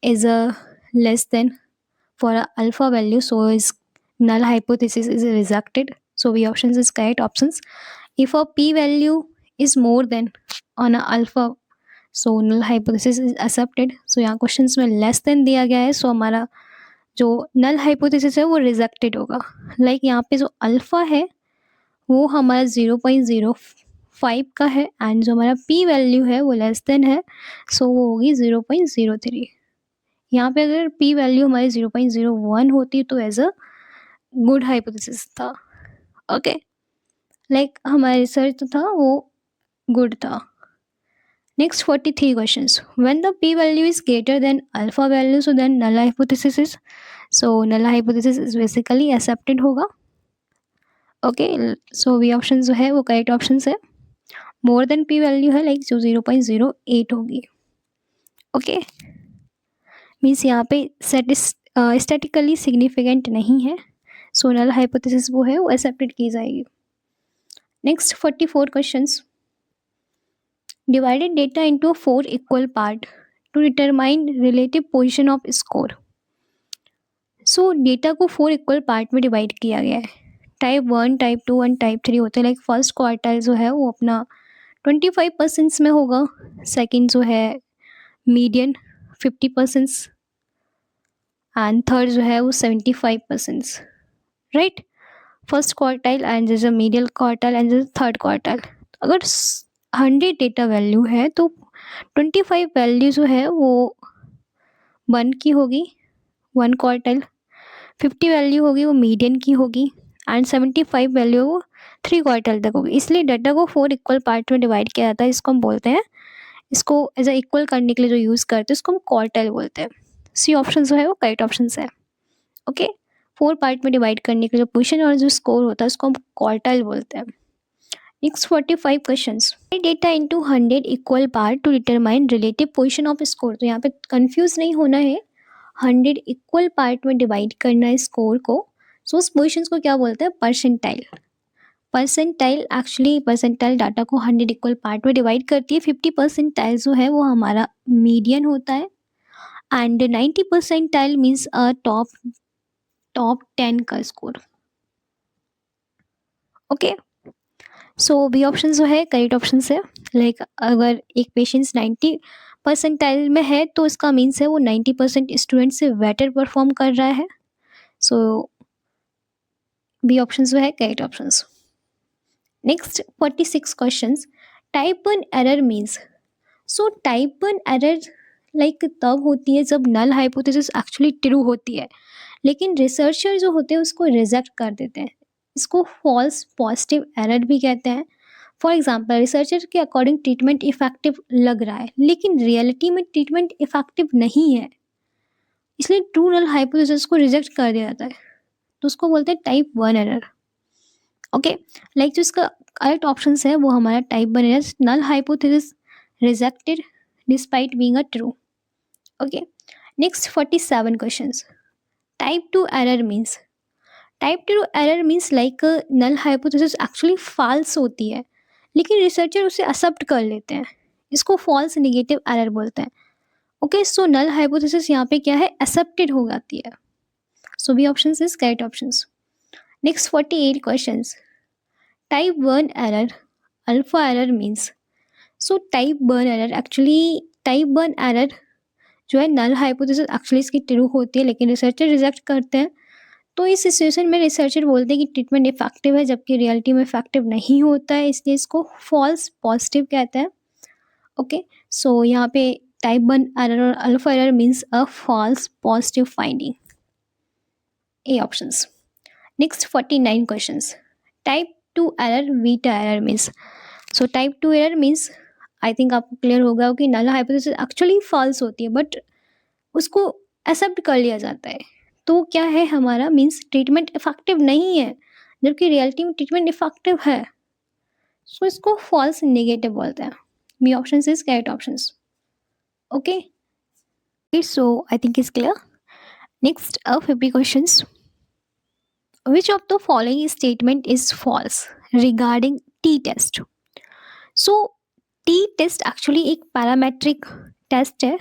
is less than for a alpha value, so is null hypothesis is rejected. So B options is correct options. If a p value is more than on a alpha, so null hypothesis is accepted. So यहाँ क्वेश्चंस में लेस देन दिया गया है, सो हमारा जो नल हाइपोथेसिस है वो रिजेक्टेड होगा। लाइक यहाँ पे जो अल्फा है वो हमारा 0.05 का है एंड जो हमारा पी वैल्यू है वो लेस देन है, सो वो होगी 0.03। यहाँ पे अगर पी वैल्यू हमारी 0.01 होती तो एज अ गुड हाइपोथेसिस था। ओके, लाइक हमारा रिसर्च था वो गुड था। Next 43 questions, when the P value is greater than alpha value so then null hypothesis is. So null hypothesis is basically accepted होगा। ओके, सो बी ऑप्शन जो है वो करेक्ट ऑप्शन है। मोर देन पी वैल्यू है लाइक जो 0.08 होगी। ओके, मीन्स यहाँ पे स्टैटिकली सिग्निफिकेंट नहीं है, सो नल हाइपोथेसिस वो है वो एक्सेप्टेड की जाएगी। Next 44 questions, divided data into 4 equal part two determine relative position off score. सो डेटा को 4 इक्वल पार्ट में डिवाइड किया गया है। टाइप 1, टाइप 2 एंड टाइप 3 होते हैं। लाइक फर्स्ट क्वार्टाइल जो है वो अपना 25% में होगा, सेकेंड जो है मीडियन 50% एंड थर्ड जो है वो 75%, राइट। फर्स्ट क्वार्टाइल एंड जैसे मीडियल क्वार्टाइल एंड जैसे थर्ड क्वार्टाइल। अगर 100 डेटा वैल्यू है तो 25 वैल्यू जो है वो 1 की होगी, 1 क्वार्टाइल। 50 वैल्यू होगी वो मीडियन की होगी एंड 75 वैल्यू वो 3 क्वार्टाइल तक होगी। इसलिए डाटा को 4 इक्वल पार्ट में डिवाइड किया जाता है। इसको हम बोलते हैं, इसको एज अ इक्वल करने के लिए जो यूज़ करते हैं इसको हम क्वार्टाइल बोलते हैं। सी ऑप्शन जो है वो करेक्ट ऑप्शन है। ओके, 4 पार्ट में डिवाइड करने के जो पोजीशन और जो स्कोर होता है उसको हम क्वार्टाइल बोलते हैं। Next 45 questions, data into 100 equal part two determine relative position off score. तो यहाँ पे कंफ्यूज नहीं होना है, 100 इक्वल पार्ट में डिवाइड करना है स्कोर को। सो उस पोजीशन को क्या बोलते हैं, percentile. Percentile actually percentile data को 100 इक्वल पार्ट में डिवाइड करती है। 50 परसेंटाइल जो है वो हमारा मीडियन होता है एंड 90 परसेंटाइल मीन्स टॉप 10 का score. Okay, so B option जो है करेक्ट ऑप्शन है। लाइक अगर एक पेशेंट्स 90 परसेंटाइल में है तो इसका मीन्स है वो 90% स्टूडेंट से बेटर परफॉर्म कर रहा है। सो बी ऑप्शन जो है correct option. Next 46 questions, type 1 error means. So type 1 error like तब होती है जब नल हाइपोथेसिस एक्चुअली ट्रू होती है, लेकिन रिसर्चर जो होते हैं उसको रिजेक्ट कर देते हैं। इसको फॉल्स पॉजिटिव एरर भी कहते हैं। फॉर एग्जाम्पल, रिसर्चर के अकॉर्डिंग ट्रीटमेंट इफेक्टिव लग रहा है लेकिन रियलिटी में ट्रीटमेंट इफेक्टिव नहीं है, इसलिए ट्रू नल हाइपोथेसिस को रिजेक्ट कर दिया जाता है। तो उसको बोलते हैं टाइप 1 एरर। ओके, लाइक जो इसका करेक्ट ऑप्शन है वो हमारा type 1 error, null hypothesis rejected despite being a true. Okay, next 47 questions, type 2 error means. Type 2 error means like null hypothesis actually false होती है लेकिन रिसर्चर उसे एक्सेप्ट कर लेते हैं, इसको फॉल्स नेगेटिव एरर बोलते हैं। ओके, सो नल हाइपोथेसिस यहाँ पे क्या है, एक्सेप्टेड हो जाती है। So B option is correct option. Next 48 questions, type 1 error alpha error means. So type 1 error actually type 1 error जो है नल हाइपोथेसिस एक्चुअली इसकी ट्रू होती है लेकिन रिसर्चर रिजेक्ट करते हैं, तो इस सिचुएशन में रिसर्चर बोलते हैं कि ट्रीटमेंट इफेक्टिव है, जबकि रियलिटी में इफेक्टिव नहीं होता है, इसलिए इसको फॉल्स पॉजिटिव कहते हैं। ओके, सो यहाँ पे टाइप 1 एरर और alpha error means a false positive finding, A options. Next 49 questions. Type 2 error beta error means, so type 2 error means I think आपको क्लियर होगा कि नल हाइपोथेसिस एक्चुअली फॉल्स होती है, बट उसको एक्सेप्ट कर लिया जाता है। तो क्या है हमारा, मीन्स ट्रीटमेंट इफेक्टिव नहीं है, जबकि रियलिटी में ट्रीटमेंट इफेक्टिव है, सो इसको फॉल्स नेगेटिव बोलते हैं। B option is correct options. Okay, so I think is clear. Next 50 questions. Which of the following statement is false regarding t-test? So t-test actually एक पैरामेट्रिक टेस्ट है,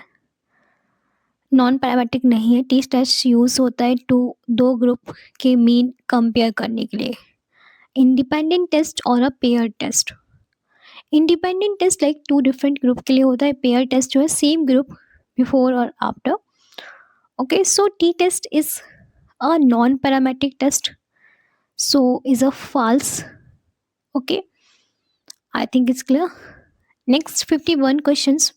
नॉन पैरामेट्रिक नहीं है। टी टेस्ट यूज होता है टू दो ग्रुप के मीन कंपेयर करने के लिए, इंडिपेंडेंट टेस्ट और a pair test. Independent test like two different group के लिए होता है, पेयर टेस्ट जो है सेम ग्रुप बिफोर और after. Okay, so T test is a non parametric test, so is a false. Okay, I think it's clear. Next 51 questions.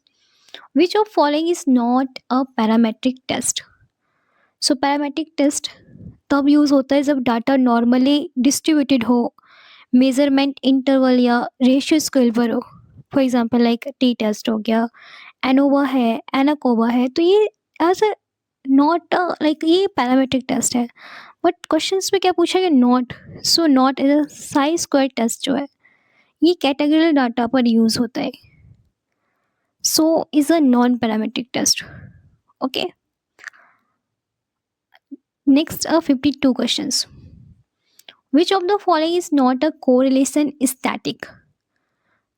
Which of following is not a parametric test? So parametric test तब यूज होता है जब डाटा नॉर्मली डिस्ट्रीब्यूटेड हो, मेजरमेंट इंटरवल या रेशियो स्केल पर हो। For example like T test हो गया, एनोवा है, एनाकोवा है, तो ये एज अ नॉट लाइक ये पैरामेट्रिक टेस्ट है। बट क्वेश्चंस में क्या पूछा गया, not. So not is a chi square test जो है ये कैटेगरियल डाटा पर यूज होता है, so is a non parametric test. Okay, next 52 questions. Which of the following is not a correlation static?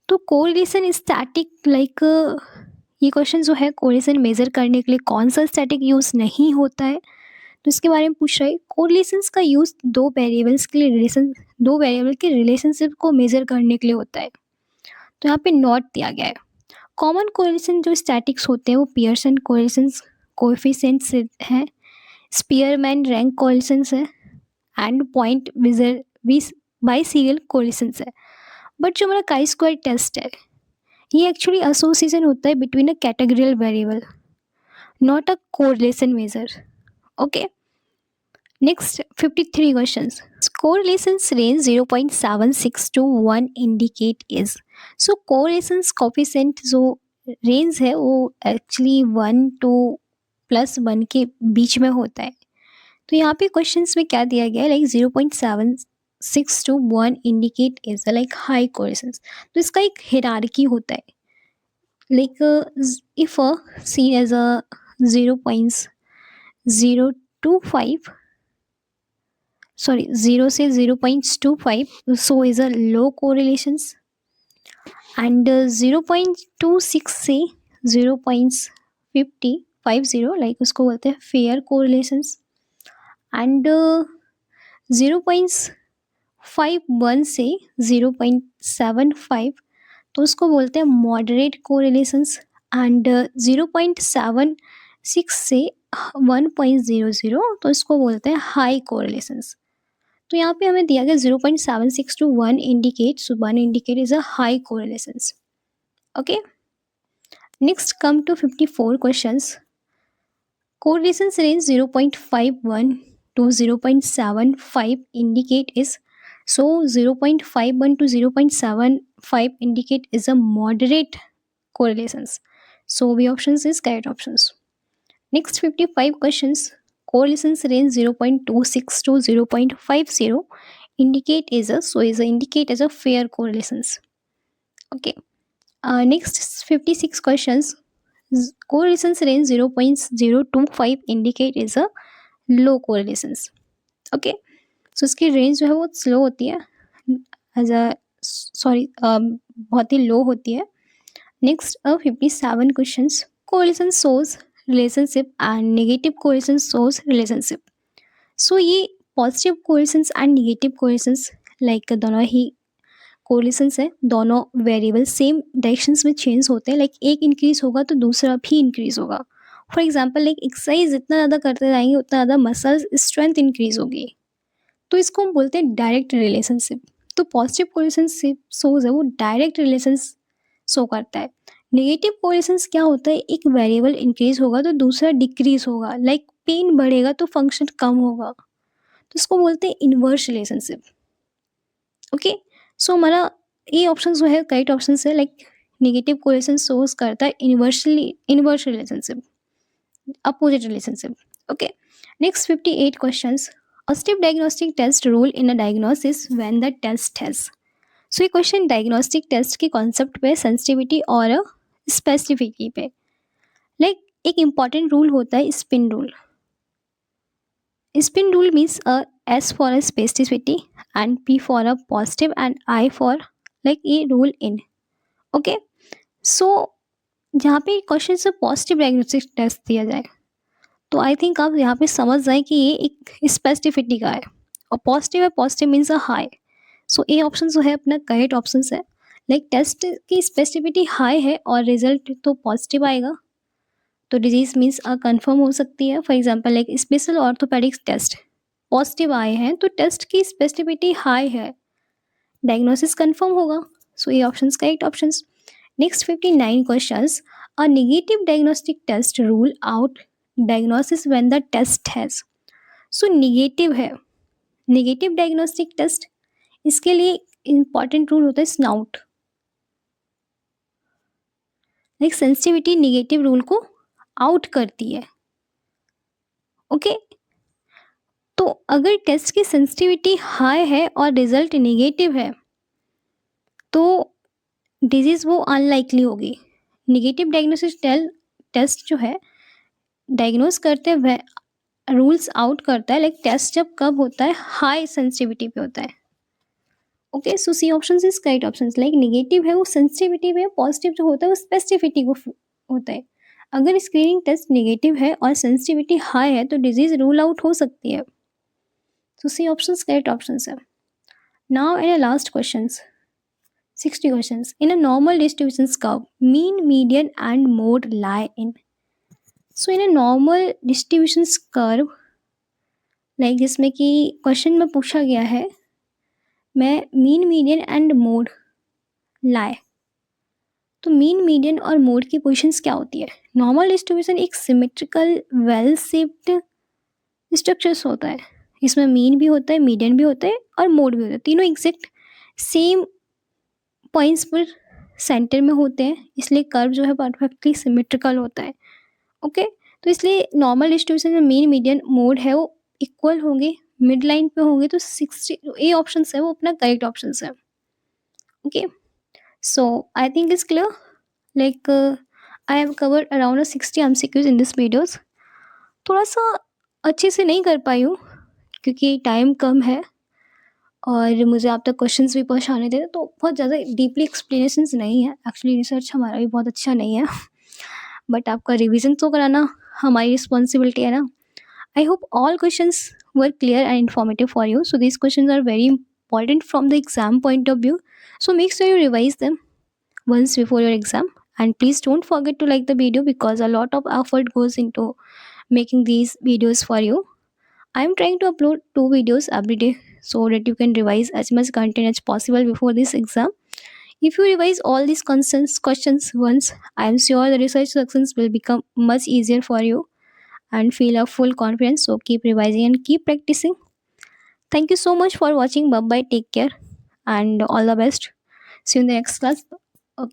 तो कोरिलेशन स्टैटिक लाइक ये क्वेश्चन जो है कोरिलेशन मेजर करने के लिए कौन सा स्टैटिक यूज नहीं होता है, तो इसके बारे में पूछ रहा है। कोरिलेशंस का यूज दो वेरिएबल के रिलेशनशिप को मेजर करने के लिए होता है, तो यहाँ पे नॉट दिया गया है। कॉमन कोरिलेशन जो स्टैटिक्स होते हैं वो पियर्सन कोरिलेशंस कोएफिशिएंट्स हैं, स्पीयरमैन रैंक कोरिलेशंस है, and point by serial correlations है। बट जो हमारा काई स्क्वायर टेस्ट है ये एक्चुअली एसोसिएशन होता है between a categorical variable, not a correlation measure. Okay, next 53 questions. Correlations range 0.76 to 1 indicate is, so correlations coefficient जो रेंज है वो एक्चुअली 1 to +1 के बीच में होता है। तो यहाँ पे क्वेश्चंस में क्या दिया गया है, like 0.76 to 1 indicate is like high correlations. तो इसका एक हिरार्की होता है, like if seen as a 0.025 0 से 0.25, so is a low correlations, and 0.26 से 0.50 like उसको बोलते हैं फेयर correlations, and 0.51 से 0.75 तो उसको बोलते हैं मॉडरेट कोरिलेशंस, एंड 0.76 से 1.00 तो इसको बोलते हैं हाई कोरिलेशंस। तो यहाँ पे हमें दिया गया 0.76 to 1 indicate, so 1 indicate is a high correlations. Okay, next come to 54 questions. Correlations range 0.51 to 0.75 indicate is, so 0.51 to 0.75 indicate is a moderate correlations, so B options is correct options. Next 55 questions. Correlations range 0.26 to 0.50 indicate is a, so is a indicate as a fair correlations. Okay, next 56 questions. Correlations range 0.025 indicate is a low correlations. Okay, so इसकी रेंज जो है वो स्लो होती है, एज अ बहुत ही लो होती है। Next 57 questions. Correlation shows relationship and negative correlation shows relationship. So ये positive correlations and negative correlations like दोनों ही कोरिलेशंस है, दोनों वेरिएबल सेम डायरेक्शंस में चेंज होते हैं, लाइक एक इंक्रीज होगा तो दूसरा भी इंक्रीज होगा, फॉर एग्जाम्पल लाइक एक्सरसाइज जितना ज़्यादा करते जाएंगे उतना ज़्यादा मसल्स स्ट्रेंथ इंक्रीज होगी, तो इसको हम बोलते हैं डायरेक्ट रिलेशनशिप। तो पॉजिटिव कोरिलेशनशिप सोज है वो डायरेक्ट रिलेशन शो करता है। नेगेटिव कोरिलेशंस क्या होता है, एक वेरिएबल इंक्रीज होगा तो दूसरा डिक्रीज होगा, लाइक पेन बढ़ेगा तो फंक्शन कम होगा, तो इसको बोलते हैं इनवर्स रिलेशनशिप। ओके, सो हमारा ये ऑप्शन जो है करेक्ट ऑप्शन है, लाइक नेगेटिव कोरिलेशन सोज करता है inverse relationship, opposite relationship. Okay, next 58 questions. A step diagnostic test rule in a diagnosis when the test has. So ये क्वेश्चन डायग्नोस्टिक टेस्ट के कॉन्सेप्ट पे, सेंसिटिविटी और स्पेसिफिसिटी पे, लाइक एक इम्पॉर्टेंट रूल होता है spin rule. Spin rule means S for a specificity and P for a positive and I for like a rule in. Okay, so जहाँ पे क्वेश्चन से पॉजिटिव डायग्नोस्टिक टेस्ट दिया जाए तो आई थिंक आप यहाँ पे समझ जाए कि ये एक स्पेसिफिसिटी का है, और पॉजिटिव है, positive means a high. So A option जो है अपना करेक्ट ऑप्शन है, लाइक टेस्ट की स्पेसिफिसिटी हाई है और रिजल्ट तो पॉजिटिव आएगा, तो डिजीज मीन्स कंफर्म हो सकती है। For example like special orthopaedics test positive आए हैं तो टेस्ट की स्पेसिफिसिटी हाई है, डायग्नोसिस कंफर्म होगा। सो ये option correct option. Next 59 questions. A negative diagnostic test rule out diagnosis when the test has. So negative है, नेगेटिव डायग्नोस्टिक टेस्ट, इसके लिए इंपॉर्टेंट रूल होता है snout, like sensitivity negative rule को आउट करती है। ओके, तो अगर टेस्ट की सेंसिटिविटी हाई है और रिजल्ट नेगेटिव है तो डिजीज वो अनलाइकली होगी। नेगेटिव डायग्नोसिस टेस्ट जो है डायग्नोस करते हुए रूल्स आउट करता है, लाइक टेस्ट जब कब होता है, हाई सेंसिटिविटी पे होता है। Okay, so C option is correct option, like negative है वो सेंसिटिविटी पे, पॉजिटिव जो होता है वो स्पेसिफिसिटी को होता है। अगर स्क्रीनिंग टेस्ट नेगेटिव है और सेंसिटिविटी हाई है तो डिजीज रूल आउट हो सकती है। सो सी ऑप्शन करेक्ट ऑप्शन है। Now in last question 60 questions. In a normal distribution curve, mean, median and mode lie in. So in a normal distribution curve, like जिसमें कि क्वेश्चन में पूछा गया है मैं मीन मीडियन एंड मोड लाए, तो मीन मीडियन और मोड की पोजीशंस क्या होती है। नॉर्मल डिस्ट्रीब्यूशन एक सिमेट्रिकल वेल शेप्ड स्ट्रक्चर्स होता है, इसमें मीन भी होता है, मीडियन भी होता है और मोड भी होता है, तीनों एग्जैक्ट सेम पॉइंट्स पर सेंटर में होते हैं, इसलिए कर्व जो है परफेक्टली सिमेट्रिकल होता है। ओके, तो इसलिए नॉर्मल डिस्ट्रीब्यूशन में मीन मीडियन मोड है वो इक्वल होंगे, मिड लाइन पे होंगे, तो 60 ए ऑप्शन है वो अपना करेक्ट ऑप्शन है। Okay, so I think is clear, like I have covered around 60 MCQs in this videos. थोड़ा सा अच्छे से नहीं कर पाई हूँ क्योंकि टाइम कम है और मुझे आप तक क्वेश्चंस भी पहुंचाने थे, तो बहुत ज़्यादा डीपली एक्सप्लेनेशंस नहीं है, एक्चुअली रिसर्च हमारा भी बहुत अच्छा नहीं है बट आपका रिवीजन तो कराना हमारी रिस्पॉन्सिबिलिटी है ना। I hope all questions were clear and informative for you, so these questions are very important from the exam point of view, so make sure you revise them once before your exam, and please don't forget to like the video because a lot of effort goes into making these videos for you. I am trying to upload 2 videos every day so that you can revise as much content as possible before this exam. If you revise all these questions once, I am sure the research sections will become much easier for you and feel a full confidence. So keep revising and keep practicing. Thank you so much for watching. Bye bye. Take care and all the best. See you in the next class.